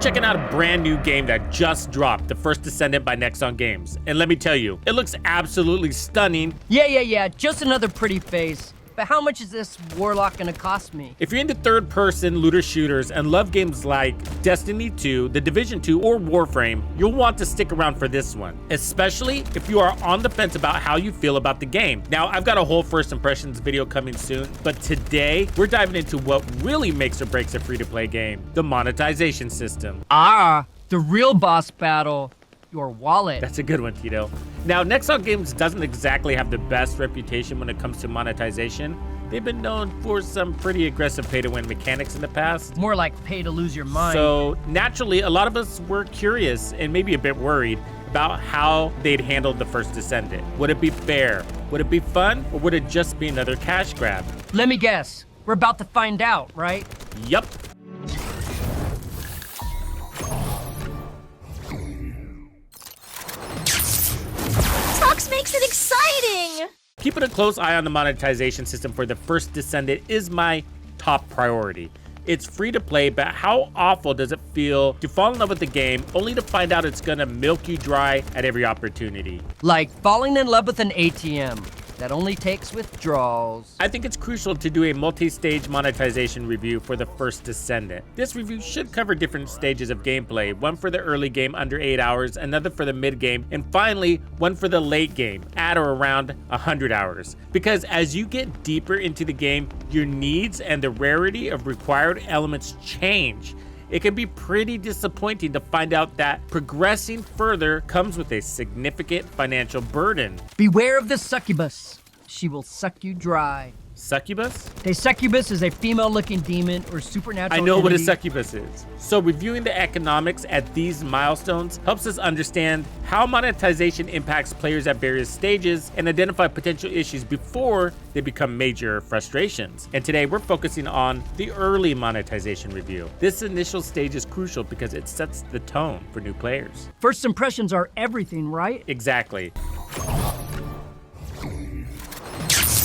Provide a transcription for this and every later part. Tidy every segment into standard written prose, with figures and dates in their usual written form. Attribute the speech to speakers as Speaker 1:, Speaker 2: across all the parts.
Speaker 1: checking out a brand new game that just dropped, the First Descendant by NEXON Games. And let me tell you, it looks absolutely stunning.
Speaker 2: Yeah, just another pretty face. But how much is this warlock gonna cost me?
Speaker 1: If you're into third-person looter shooters and love games like Destiny 2, The Division 2, or Warframe, you'll want to stick around for this one, especially if you are on the fence about how you feel about the game. Now, I've got a whole first impressions video coming soon, but today we're diving into what really makes or breaks a free-to-play game, the monetization system.
Speaker 2: Ah, the real boss battle. Your wallet.
Speaker 1: That's a good one, Tito. Now, NEXON Games doesn't exactly have the best reputation when it comes to monetization. They've been known for some pretty aggressive pay-to-win mechanics in the past.
Speaker 2: More like pay to lose your mind.
Speaker 1: So, naturally, a lot of us were curious and maybe a bit worried about how they'd handled the First Descendant. Would it be fair? Would it be fun? Or would it just be another cash grab?
Speaker 2: Let me guess. We're about to find out, right?
Speaker 1: Yup.
Speaker 3: Makes it exciting!
Speaker 1: Keeping a close eye on the monetization system for the First Descendant is my top priority. It's free to play, but how awful does it feel to fall in love with the game only to find out it's gonna milk you dry at every opportunity?
Speaker 2: Like falling in love with an ATM that only takes withdrawals.
Speaker 1: I think it's crucial to do a multi-stage monetization review for the First Descendant. This review should cover different stages of gameplay, one for the early game under 8 hours, another for the mid game, and finally, one for the late game at or around 100 hours. Because as you get deeper into the game, your needs and the rarity of required elements change. It can be pretty disappointing to find out that progressing further comes with a significant financial burden.
Speaker 2: Beware of the succubus. She will suck you dry.
Speaker 1: Succubus?
Speaker 2: A succubus is a female-looking demon or supernatural
Speaker 1: I know what a
Speaker 2: entity.
Speaker 1: succubus is. So reviewing the economics at these milestones helps us understand how monetization impacts players at various stages and identify potential issues before they become major frustrations. And today we're focusing on the early monetization review. This initial stage is crucial because it sets the tone for new players.
Speaker 2: First impressions are everything, right?
Speaker 1: Exactly.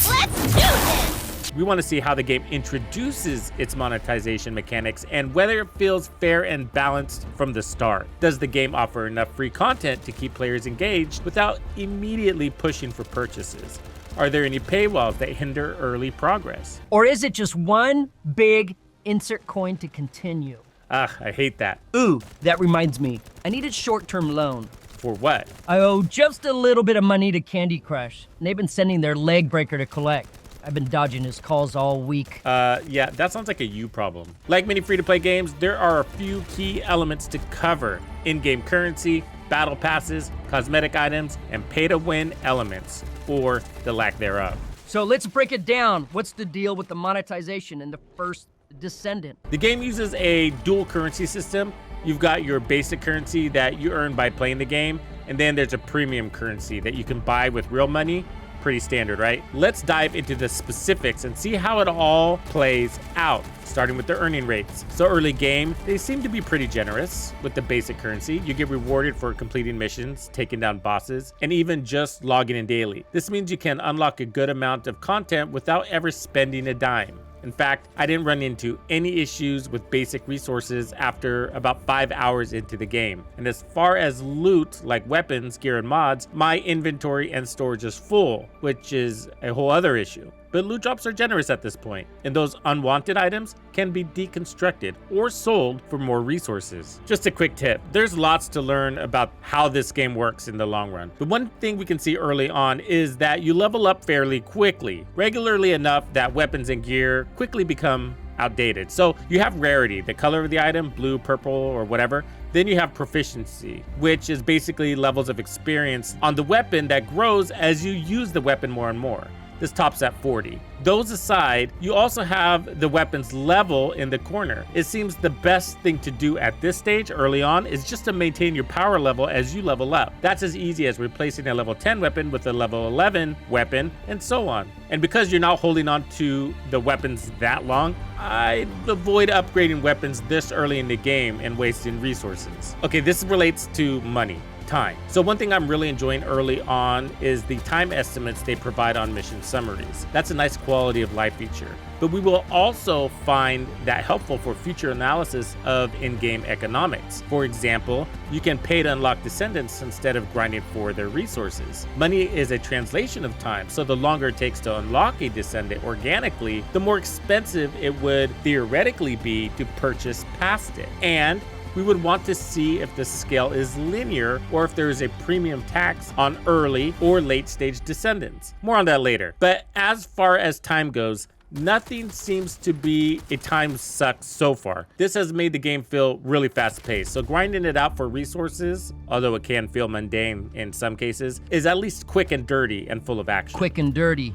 Speaker 3: Let's do this!
Speaker 1: We want to see how the game introduces its monetization mechanics and whether it feels fair and balanced from the start. Does the game offer enough free content to keep players engaged without immediately pushing for purchases? Are there any paywalls that hinder early progress?
Speaker 2: Or is it just one big insert coin to continue?
Speaker 1: Ugh, I hate that.
Speaker 2: Ooh, that reminds me. I need a short-term loan.
Speaker 1: For what?
Speaker 2: I owe just a little bit of money to Candy Crush, and they've been sending their leg breaker to collect. I've been dodging his calls all week.
Speaker 1: Yeah, that sounds like a you problem. Like many free-to-play games, there are a few key elements to cover: in-game currency, battle passes, cosmetic items, and pay-to-win elements, or the lack thereof.
Speaker 2: So let's break it down. What's the deal with the monetization in the First Descendant?
Speaker 1: The game uses a dual currency system. You've got your basic currency that you earn by playing the game, and then there's a premium currency that you can buy with real money. Pretty standard, right? Let's dive into the specifics and see how it all plays out, starting with the earning rates. So early game, they seem to be pretty generous with the basic currency. You get rewarded for completing missions, taking down bosses, and even just logging in daily. This means you can unlock a good amount of content without ever spending a dime. In fact, I didn't run into any issues with basic resources after about 5 hours into the game. And as far as loot, like weapons, gear, and mods, my inventory and storage is full, which is a whole other issue. But loot drops are generous at this point, and those unwanted items can be deconstructed or sold for more resources. Just a quick tip, there's lots to learn about how this game works in the long run. The one thing we can see early on is that you level up fairly quickly, regularly enough that weapons and gear quickly become outdated. So you have rarity, the color of the item, blue, purple, or whatever. Then you have proficiency, which is basically levels of experience on the weapon that grows as you use the weapon more and more. This tops at 40. Those aside, you also have the weapon's level in the corner. It seems the best thing to do at this stage early on is just to maintain your power level as you level up. That's as easy as replacing a level 10 weapon with a level 11 weapon, and so on. And because you're not holding on to the weapons that long, I avoid upgrading weapons this early in the game and wasting resources. Okay, this relates to money. time. So one thing I'm really enjoying early on is the time estimates they provide on mission summaries. That's a nice quality of life feature. But we will also find that helpful for future analysis of in-game economics. For example, you can pay to unlock descendants instead of grinding for their resources. Money is a translation of time, so the longer it takes to unlock a descendant organically, the more expensive it would theoretically be to purchase past it. And we would want to see if the scale is linear or if there is a premium tax on early or late stage descendants. More on that later. But as far as time goes, nothing seems to be a time suck so far. This has made the game feel really fast paced, so grinding it out for resources, although it can feel mundane in some cases, is at least quick and dirty and full of action.
Speaker 2: Quick and dirty.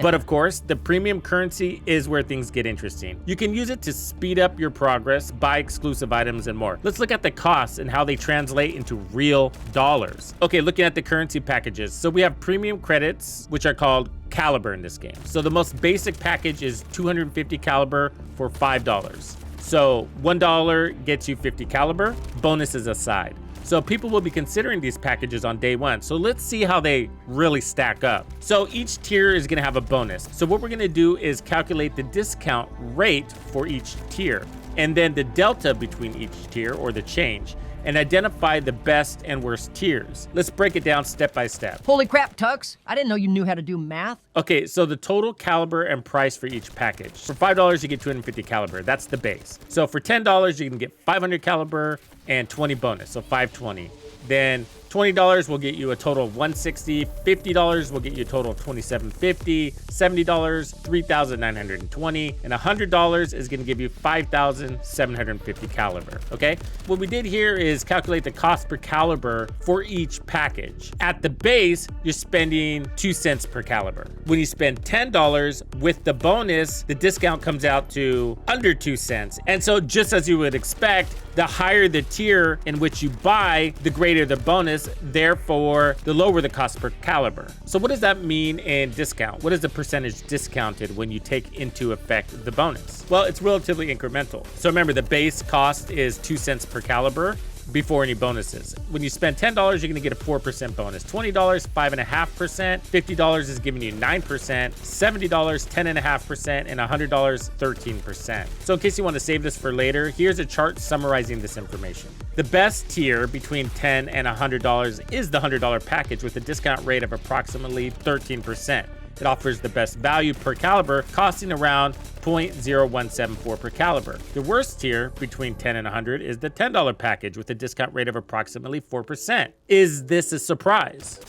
Speaker 1: But of course, the premium currency is where things get interesting. You can use it to speed up your progress, buy exclusive items, and more. Let's look at the costs and how they translate into real dollars. Okay, looking at the currency packages. So we have premium credits, which are called caliber in this game. So the most basic package is 250 caliber for $5. So $1 gets you 50 caliber, bonuses aside. So people will be considering these packages on day one. So let's see how they really stack up. So each tier is gonna have a bonus. So what we're gonna do is calculate the discount rate for each tier, and then the delta between each tier, or the change, and identify the best and worst tiers. Let's break it down step by step.
Speaker 2: Holy crap, Tux. I didn't know you knew how to do math.
Speaker 1: Okay, so the total caliber and price for each package. For $5, you get 250 caliber. That's the base. So for $10, you can get 500 caliber and 20 bonus, so 520. Then $20 will get you a total of 160, $50 will get you a total of 2750, $70, 3,920, and $100 is gonna give you 5,750 caliber, okay? What we did here is calculate the cost per caliber for each package. At the base, you're spending 2 cents per caliber. When you spend $10 with the bonus, the discount comes out to under 2 cents. And so just as you would expect, the higher the tier in which you buy, the greater the bonus, therefore the lower the cost per caliber. So what does that mean in discount? What is the percentage discounted when you take into effect the bonus? Well, it's relatively incremental. So remember, the base cost is 2 cents per caliber before any bonuses. When you spend $10, you're gonna get a 4% bonus. $20, 5.5%. $50 is giving you 9%. $70, 10.5%, and $100, 13%. So in case you want to save this for later, here's a chart summarizing this information. The best tier between $10 and $100 is the $100 package with a discount rate of approximately 13%. It offers the best value per caliber, costing around 0.0174 per caliber. The worst tier between 10 and 100 is the $10 package with a discount rate of approximately 4%. Is this a surprise?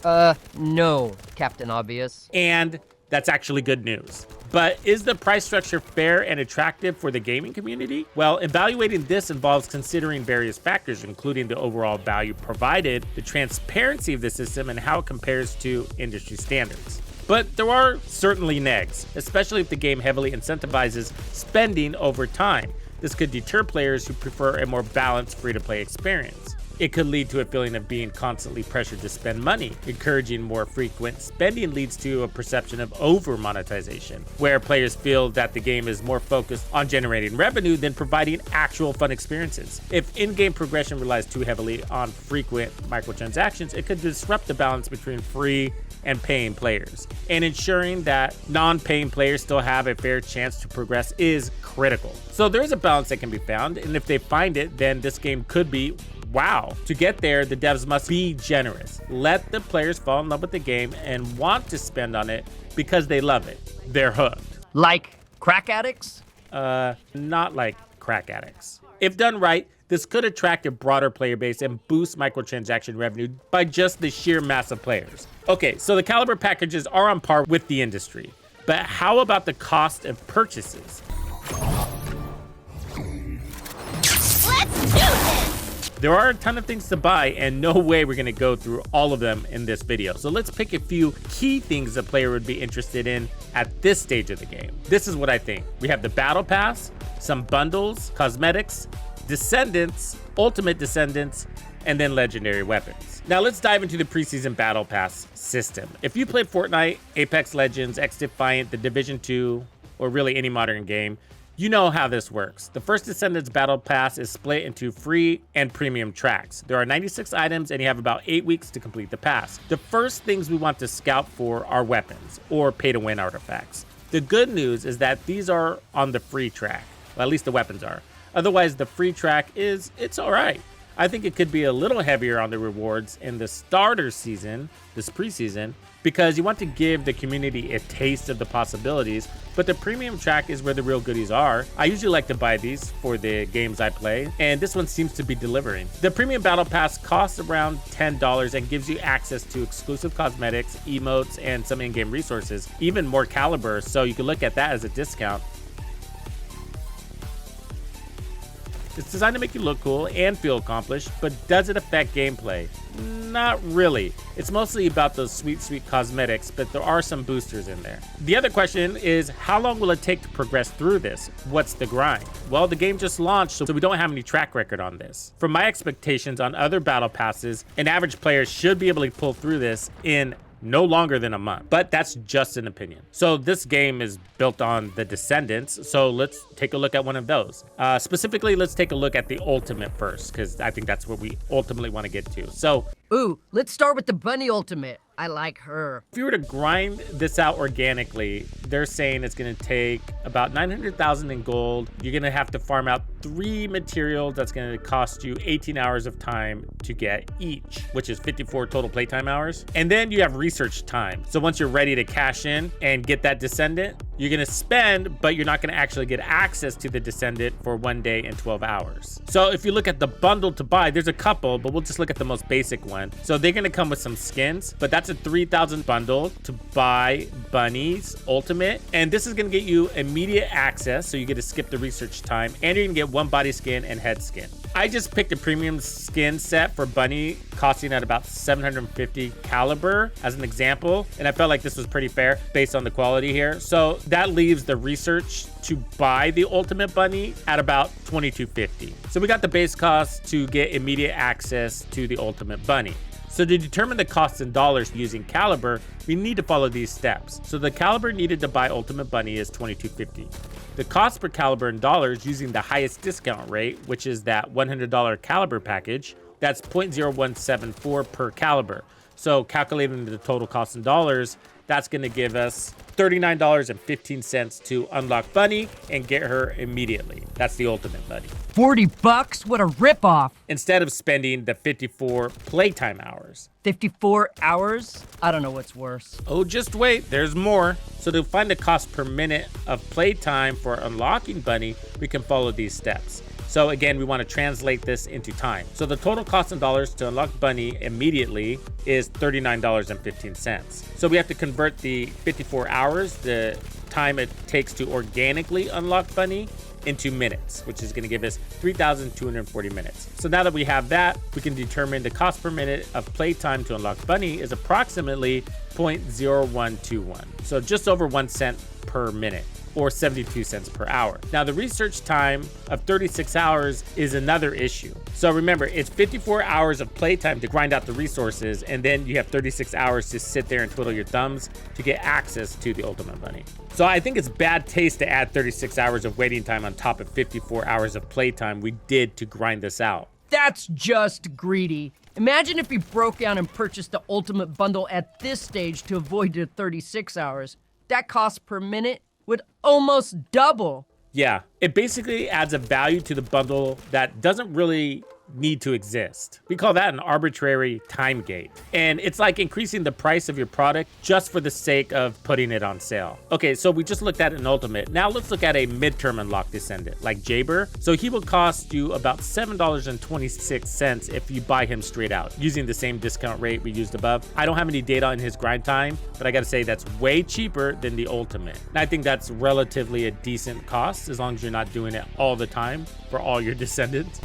Speaker 2: No, Captain Obvious.
Speaker 1: And that's actually good news. But is the price structure fair and attractive for the gaming community? Well, evaluating this involves considering various factors, including the overall value provided, the transparency of the system, and how it compares to industry standards. But there are certainly negs, especially if the game heavily incentivizes spending over time. This could deter players who prefer a more balanced free-to-play experience. It could lead to a feeling of being constantly pressured to spend money. Encouraging more frequent spending leads to a perception of over-monetization, where players feel that the game is more focused on generating revenue than providing actual fun experiences. If in-game progression relies too heavily on frequent microtransactions, it could disrupt the balance between free and paying players. And ensuring that non-paying players still have a fair chance to progress is critical. So there is a balance that can be found, and if they find it, then this game could be wow. To get there, the devs must be generous. Let the players fall in love with the game and want to spend on it because they love it. They're hooked.
Speaker 2: Like crack addicts?
Speaker 1: Not like crack addicts. If done right, this could attract a broader player base and boost microtransaction revenue by just the sheer mass of players. Okay, so the caliber packages are on par with the industry, but how about the cost of purchases?
Speaker 3: Let's do this!
Speaker 1: There are a ton of things to buy, and no way we're gonna go through all of them in this video. So let's pick a few key things a player would be interested in at this stage of the game. This is what I think. We have the battle pass, some bundles, cosmetics, descendants, ultimate descendants, and then legendary weapons. Now let's dive into the preseason battle pass system. If you played Fortnite, Apex Legends, X Defiant, The Division 2, or really any modern game, You know how this works. The First Descendant's Battle Pass is split into free and premium tracks. There are 96 items and you have about 8 weeks to complete the pass. The first things we want to scout for are weapons or pay-to-win artifacts. The good news is that these are on the free track. Well, at least the weapons are. Otherwise, the free track it's all right. I think it could be a little heavier on the rewards in the starter season, this preseason, because you want to give the community a taste of the possibilities, but the premium track is where the real goodies are. I usually like to buy these for the games I play, and this one seems to be delivering. The premium battle pass costs around $10 and gives you access to exclusive cosmetics, emotes, and some in-game resources, even more caliber, so you can look at that as a discount. It's designed to make you look cool and feel accomplished, but does it affect gameplay? Not really. It's mostly about those sweet, sweet cosmetics, but there are some boosters in there. The other question is, how long will it take to progress through this? What's the grind? Well, the game just launched, so we don't have any track record on this. From my expectations on other battle passes, an average player should be able to pull through this in no longer than a month, but that's just an opinion. So this game is built on the Descendants, so let's take a look at one of those. Specifically, let's take a look at the Ultimate first, because I think that's what we ultimately want to get to. So,
Speaker 2: Ooh, let's start with the Bunny Ultimate. I like her.
Speaker 1: if you were to grind this out organically, they're saying it's going to take about 900,000 in gold. You're going to have to farm out 3 materials. That's going to cost you 18 hours of time to get each, which is 54 total playtime hours. And then you have research time. So once you're ready to cash in and get that Descendant, you're going to spend, but you're not going to actually get access to the Descendant for 1 day and 12 hours. So if you look at the bundle to buy, there's a couple, but we'll just look at the most basic one. So they're going to come with some skins, but that's a 3,000 bundle to buy Bunny's Ultimate. And this is going to get you immediate access, so you get to skip the research time, and you're going to get 1 body skin and head skin. I just picked a premium skin set for Bunny, costing at about 750 caliber as an example, and I felt like this was pretty fair based on the quality here. So that leaves the research to buy the Ultimate Bunny at about 2250. So we got the base cost to get immediate access to the Ultimate Bunny. So to determine the costs in dollars using caliber, we need to follow these steps. So the caliber needed to buy Ultimate Bunny is $22.50. The cost per caliber in dollars using the highest discount rate, which is that $100 caliber package, that's 0.0174 per caliber. So calculating the total cost in dollars, that's going to give us $39.15 to unlock Bunny and get her immediately. That's the Ultimate Bunny.
Speaker 2: 40 bucks? What a ripoff.
Speaker 1: Instead of spending the 54 playtime hours.
Speaker 2: 54 hours? I don't know what's worse.
Speaker 1: Oh, just wait, there's more. So to find the cost per minute of playtime for unlocking Bunny, we can follow these steps. So again, we want to translate this into time. So the total cost in dollars to unlock Bunny immediately is $39.15. So we have to convert the 54 hours, the time it takes to organically unlock Bunny, into minutes, which is going to give us 3,240 minutes. So now that we have that, we can determine the cost per minute of playtime to unlock Bunny is approximately 0.0121. So just over 1 cent per minute, or 72 cents per hour. Now the research time of 36 hours is another issue. So remember, it's 54 hours of playtime to grind out the resources, and then you have 36 hours to sit there and twiddle your thumbs to get access to the Ultimate Bunny. So I think it's bad taste to add 36 hours of waiting time on top of 54 hours of playtime we did to grind this out.
Speaker 2: That's just greedy. Imagine if we broke down and purchased the Ultimate Bundle at this stage to avoid the 36 hours. That cost per minute would almost double.
Speaker 1: Yeah, it basically adds a value to the bundle that doesn't really need to exist. We call that an arbitrary time gate. And it's like increasing the price of your product just for the sake of putting it on sale. Okay, so we just looked at an Ultimate. Now let's look at a midterm unlock Descendant, like Jaber. So he will cost you about $7.26 if you buy him straight out, using the same discount rate we used above. I don't have any data on his grind time, but I gotta say that's way cheaper than the Ultimate. And I think that's relatively a decent cost, as long as you're not doing it all the time for all your Descendants.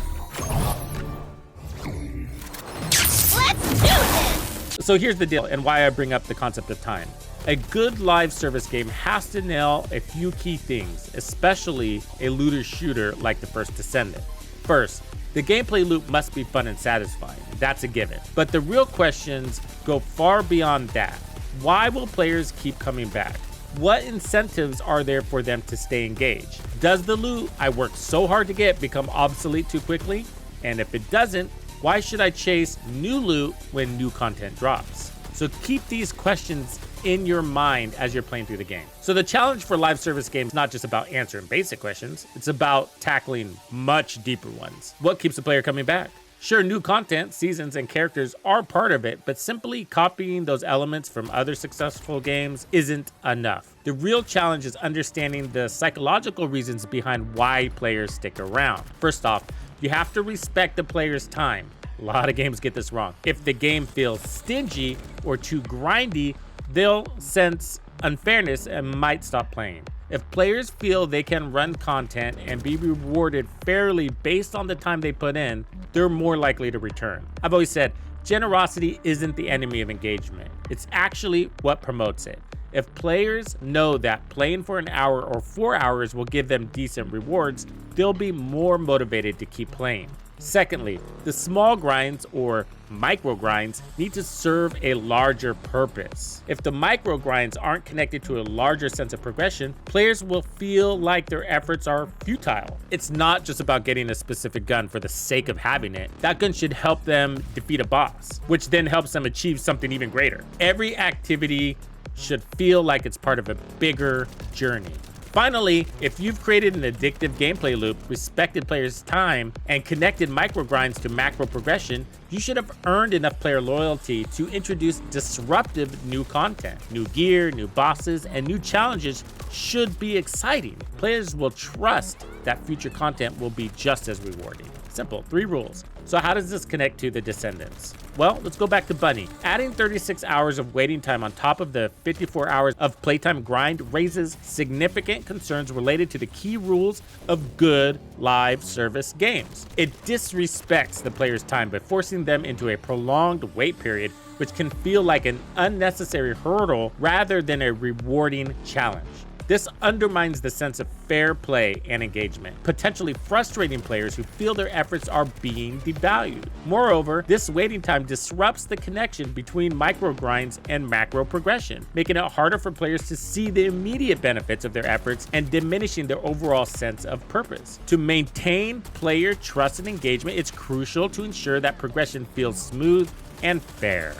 Speaker 1: So here's the deal, and why I bring up the concept of time. A good live service game has to nail a few key things, especially a looter shooter like the First Descendant. First, the gameplay loop must be fun and satisfying. That's a given. But the real questions go far beyond that. Why will players keep coming back? What incentives are there for them to stay engaged? Does the loot I worked so hard to get become obsolete too quickly? And if it doesn't, why should I chase new loot when new content drops? So keep these questions in your mind as you're playing through the game. So the challenge for live service games is not just about answering basic questions, it's about tackling much deeper ones. What keeps the player coming back? Sure, new content, seasons, and characters are part of it, but simply copying those elements from other successful games isn't enough. The real challenge is understanding the psychological reasons behind why players stick around. First off, you have to respect the player's time. A lot of games get this wrong. If the game feels stingy or too grindy, they'll sense unfairness and might stop playing. If players feel they can run content and be rewarded fairly based on the time they put in, they're more likely to return. I've always said, generosity isn't the enemy of engagement. It's actually what promotes it. If players know that playing for an hour or 4 hours will give them decent rewards, they'll be more motivated to keep playing. Secondly, the small grinds or micro grinds need to serve a larger purpose. If the micro grinds aren't connected to a larger sense of progression, players will feel like their efforts are futile. It's not just about getting a specific gun for the sake of having it. That gun should help them defeat a boss, which then helps them achieve something even greater. Every activity should feel like it's part of a bigger journey. Finally, if you've created an addictive gameplay loop, respected players' time, and connected micro grinds to macro progression, you should have earned enough player loyalty to introduce disruptive new content. New gear, new bosses, and new challenges should be exciting. Players will trust that future content will be just as rewarding. Simple, 3 rules. So how does this connect to the Descendants? Well, let's go back to Bunny. Adding 36 hours of waiting time on top of the 54 hours of playtime grind raises significant concerns related to the key rules of good live service games. It disrespects the player's time by forcing them into a prolonged wait period, which can feel like an unnecessary hurdle rather than a rewarding challenge. This undermines the sense of fair play and engagement, potentially frustrating players who feel their efforts are being devalued. Moreover, this waiting time disrupts the connection between micro grinds and macro progression, making it harder for players to see the immediate benefits of their efforts and diminishing their overall sense of purpose. To maintain player trust and engagement, it's crucial to ensure that progression feels smooth and fair,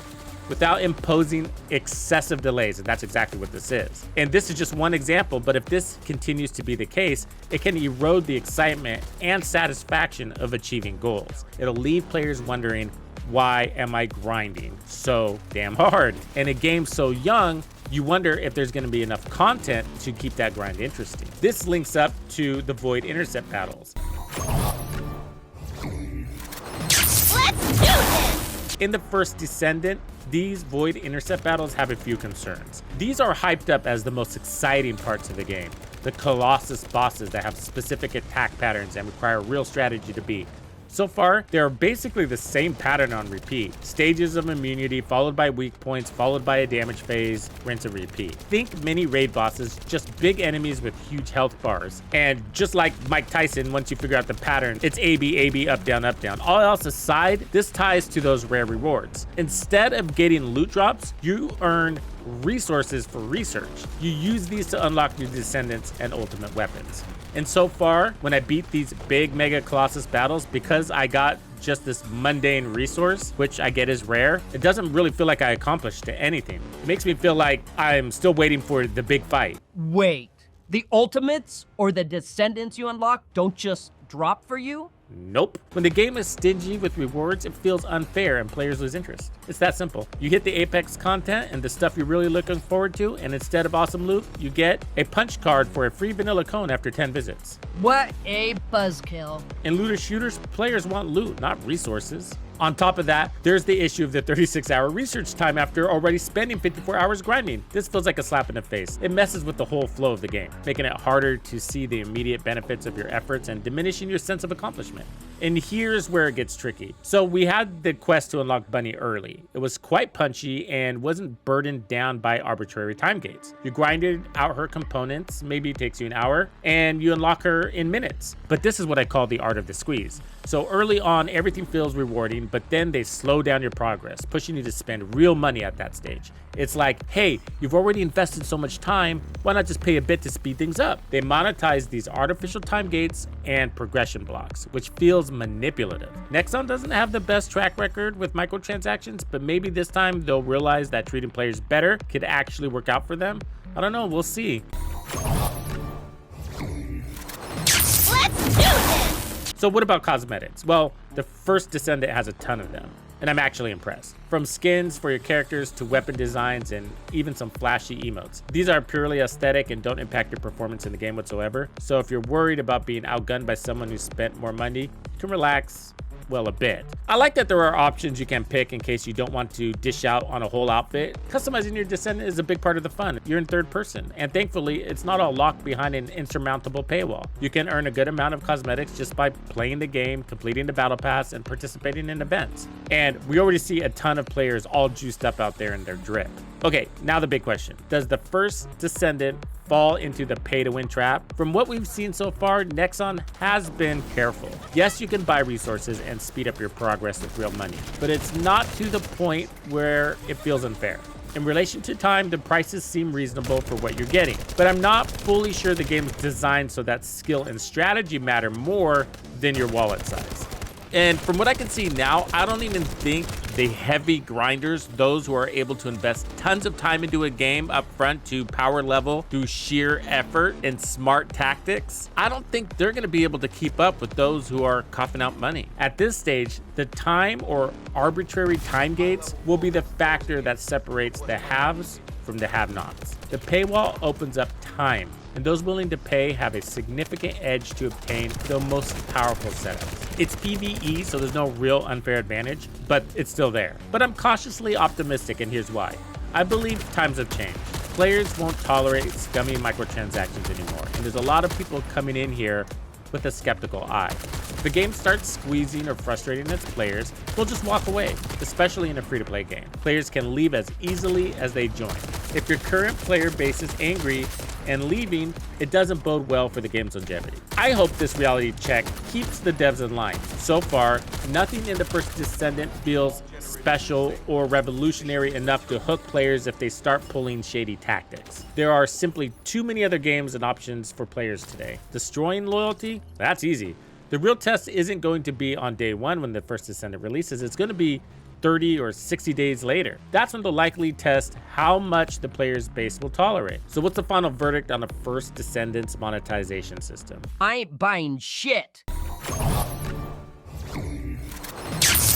Speaker 1: without imposing excessive delays, and that's exactly what this is. And this is just one example, but if this continues to be the case, it can erode the excitement and satisfaction of achieving goals. It'll leave players wondering, why am I grinding so damn hard? In a game so young, you wonder if there's going to be enough content to keep that grind interesting. This links up to the Void Intercept battles.
Speaker 3: Let's do this!
Speaker 1: In the First Descendant, these Void Intercept battles have a few concerns. These are hyped up as the most exciting parts of the game. The Colossus bosses that have specific attack patterns and require real strategy to beat. So far, they are basically the same pattern on repeat. Stages of immunity, followed by weak points, followed by a damage phase, rinse and repeat. Think mini raid bosses, just big enemies with huge health bars. And just like Mike Tyson, once you figure out the pattern, it's AB, AB, up, down, up, down. All else aside, this ties to those rare rewards. Instead of getting loot drops, you earn resources for research. You use these to unlock new Descendants and ultimate weapons. And so far, when I beat these big Mega Colossus battles, because I got just this mundane resource, which I get is rare, it doesn't really feel like I accomplished anything. It makes me feel like I'm still waiting for the big fight.
Speaker 2: Wait, the ultimates or the Descendants you unlock don't just drop for you?
Speaker 1: Nope. When the game is stingy with rewards, it feels unfair and players lose interest. It's that simple. You hit the Apex content and the stuff you're really looking forward to, and instead of awesome loot, you get a punch card for a free vanilla cone after 10 visits.
Speaker 2: What a buzzkill.
Speaker 1: In looter shooters, players want loot, not resources. On top of that, there's the issue of the 36-hour research time after already spending 54 hours grinding. This feels like a slap in the face. It messes with the whole flow of the game, making it harder to see the immediate benefits of your efforts and diminishing your sense of accomplishment. And here's where it gets tricky. So we had the quest to unlock Bunny early. It was quite punchy and wasn't burdened down by arbitrary time gates. You grinded out her components, maybe it takes you an hour, and you unlock her in minutes. But this is what I call the art of the squeeze. So early on, everything feels rewarding, but then they slow down your progress, pushing you to spend real money at that stage. It's like, hey, you've already invested so much time, why not just pay a bit to speed things up? They monetize these artificial time gates and progression blocks, which feels manipulative. Nexon doesn't have the best track record with microtransactions, but maybe this time they'll realize that treating players better could actually work out for them. I don't know, we'll see.
Speaker 3: Let's do this!
Speaker 1: So what about cosmetics? Well, the First Descendant has a ton of them, and I'm actually impressed. From skins for your characters to weapon designs and even some flashy emotes. These are purely aesthetic and don't impact your performance in the game whatsoever. So if you're worried about being outgunned by someone who spent more money, you can relax. Well, a bit. I like that there are options you can pick in case you don't want to dish out on a whole outfit. Customizing your Descendant is a big part of the fun. You're in third person, and thankfully, it's not all locked behind an insurmountable paywall. You can earn a good amount of cosmetics just by playing the game, completing the battle pass, and participating in events. And we already see a ton of players all juiced up out there in their drip. Okay, now the big question. Does the First Descendant fall into the pay-to-win trap? From what we've seen so far, Nexon has been careful. Yes, you can buy resources and speed up your progress with real money, but it's not to the point where it feels unfair. In relation to time, the prices seem reasonable for what you're getting, but I'm not fully sure the game is designed so that skill and strategy matter more than your wallet size. And from what I can see now, I don't even think the heavy grinders, those who are able to invest tons of time into a game up front to power level through sheer effort and smart tactics, I don't think they're going to be able to keep up with those who are coughing out money. At this stage, the time or arbitrary time gates will be the factor that separates the haves from the have-nots. The paywall opens up time, and those willing to pay have a significant edge to obtain the most powerful setups. It's PvE, so there's no real unfair advantage, but it's still there. But I'm cautiously optimistic, and here's why. I believe times have changed. Players won't tolerate scummy microtransactions anymore, and there's a lot of people coming in here with a skeptical eye. If the game starts squeezing or frustrating its players, they'll just walk away, especially in a free-to-play game. Players can leave as easily as they join. If your current player base is angry and leaving, it doesn't bode well for the game's longevity. I hope this reality check keeps the devs in line. So far, nothing in the First Descendant feels special or revolutionary enough to hook players if they start pulling shady tactics. There are simply too many other games and options for players today. Destroying loyalty? That's easy. The real test isn't going to be on day one when the First Descendant releases. It's going to be 30 or 60 days later. That's when they'll likely test how much the player's base will tolerate. So what's the final verdict on the First Descendant's monetization system?
Speaker 2: I ain't buying shit.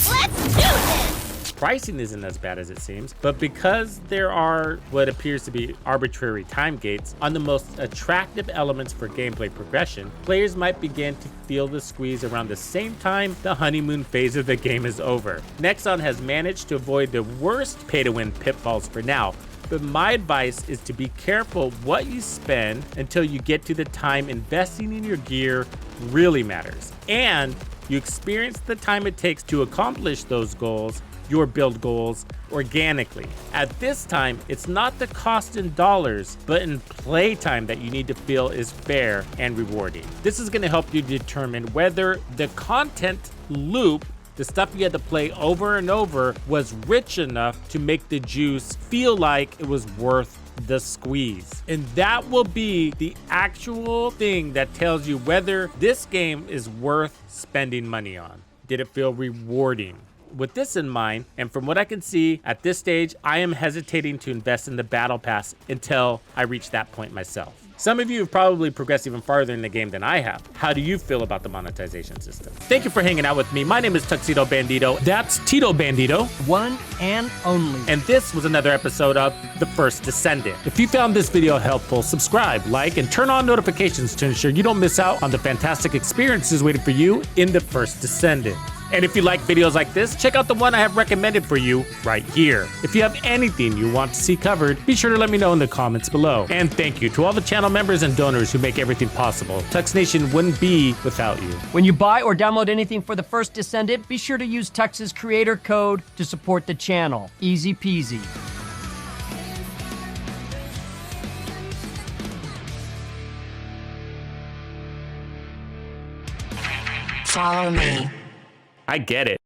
Speaker 3: Let's do this!
Speaker 1: Pricing isn't as bad as it seems, but because there are what appears to be arbitrary time gates on the most attractive elements for gameplay progression, players might begin to feel the squeeze around the same time the honeymoon phase of the game is over. Nexon has managed to avoid the worst pay-to-win pitfalls for now, but my advice is to be careful what you spend until you get to the time investing in your gear really matters, and you experience the time it takes to accomplish those goals, your build goals, organically. At this time, it's not the cost in dollars, but in playtime that you need to feel is fair and rewarding. This is going to help you determine whether the content loop, the stuff you had to play over and over, was rich enough to make the juice feel like it was worth the squeeze. And that will be the actual thing that tells you whether this game is worth spending money on. Did it feel rewarding? With this in mind, and from what I can see at this stage, I am hesitating to invest in the battle pass until I reach that point myself. Some of you have probably progressed even farther in the game than I have. How do you feel about the monetization system? Thank you for hanging out with me. My name is Tuxedo Bandido. That's Tito Bandido.
Speaker 2: One and only.
Speaker 1: And this was another episode of The First Descendant. If you found this video helpful, subscribe, like, and turn on notifications to ensure you don't miss out on the fantastic experiences waiting for you in The First Descendant. And if you like videos like this, check out the one I have recommended for you right here. If you have anything you want to see covered, be sure to let me know in the comments below. And thank you to all the channel members and donors who make everything possible. Tux Nation wouldn't be without you.
Speaker 2: When you buy or download anything for the First Descendant, be sure to use Tux's creator code to support the channel. Easy peasy.
Speaker 3: Follow me.
Speaker 1: I get it.